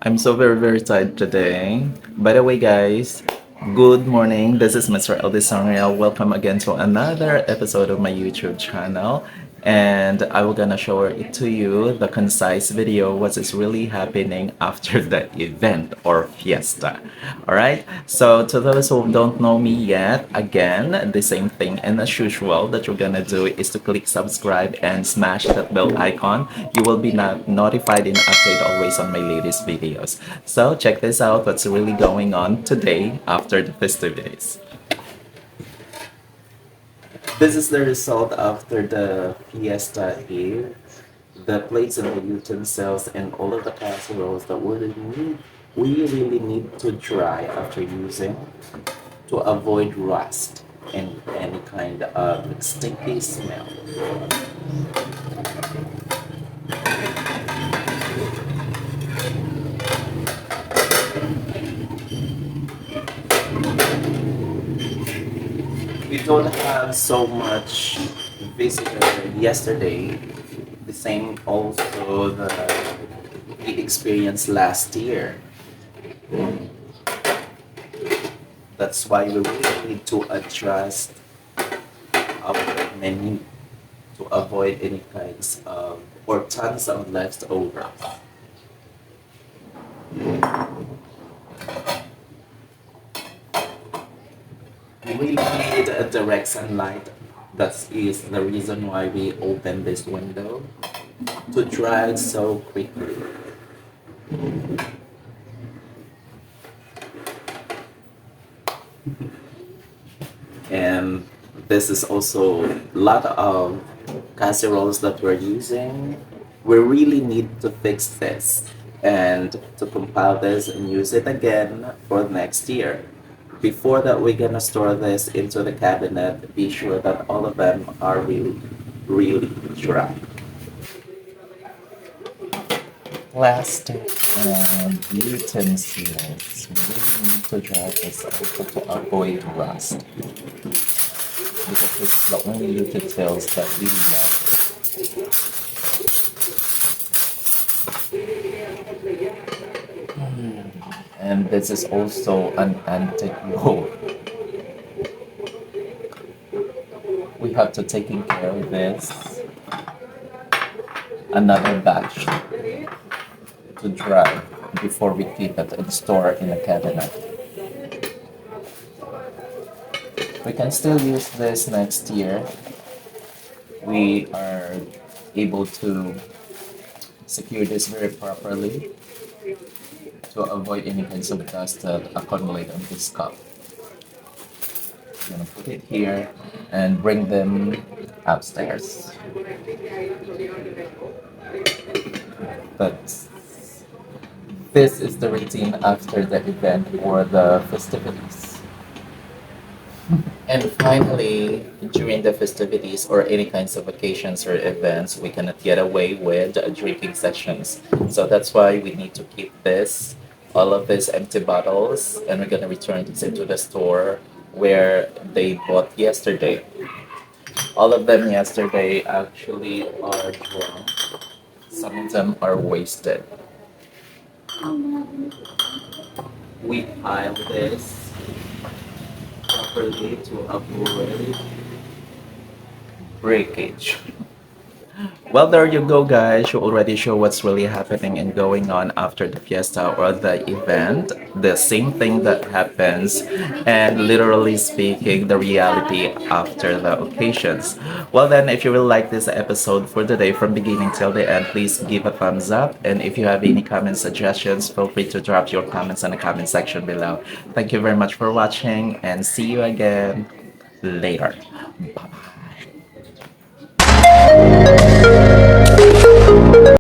I'm so very tired today. By the way, guys, good morning. This is Mr. Elvis Sangreal. Welcome again to another episode of my YouTube channel. And I will gonna show it to you the concise video what is really happening after the event or fiesta. All right. So to those who don't know me yet, again, the same thing and as usual that you're gonna do is to click subscribe and smash that bell icon. You will be notified and update always on my latest videos. So check this out what's really going on today after the festivities. This is the result after the fiesta eve. The plates and the utensils and all of the casseroles that we really need to dry after using to avoid rust and any kind of stinky smell. We don't have so much visitor yesterday. The same also the experience last year. That's why we really need to adjust our menu to avoid any kinds of or tons of leftovers. We really need a direct sunlight. That is the reason why we open this window to dry it so quickly. And this is also a lot of casseroles that we're using. We really need to fix this and to compile this and use it again for next year. Before that, we're gonna store this into the cabinet. Be sure that all of them are really dry. Plastic and utensils. We really need to dry this also to avoid rust because this is the only utensils that we love. And this is also an antique roll. We have to take care of this. Another batch to dry before we keep it and store in a cabinet. We can still use this next year. We are able to secure this very properly to avoid any kinds of dust that accumulate on this cup. I'm gonna put it here and bring them upstairs. But this is the routine after the event or the festivities. And finally, during the festivities or any kinds of occasions or events, we cannot get away with drinking sessions. So that's why we need to keep this, all of these empty bottles, and we're gonna return this into the store where they bought yesterday. All of them yesterday actually are drunk. Some of them are wasted. We pile this properly to avoid breakage. Well, there you go, guys. You already show what's really happening and going on after the fiesta or the event. The same thing that happens, and literally speaking, the reality after the occasions. Well, then, if you will like this episode for the day from beginning till the end, please give a thumbs up. And if you have any comment suggestions, feel free to drop your comments in the comment section below. Thank you very much for watching, and see you again later. Bye bye.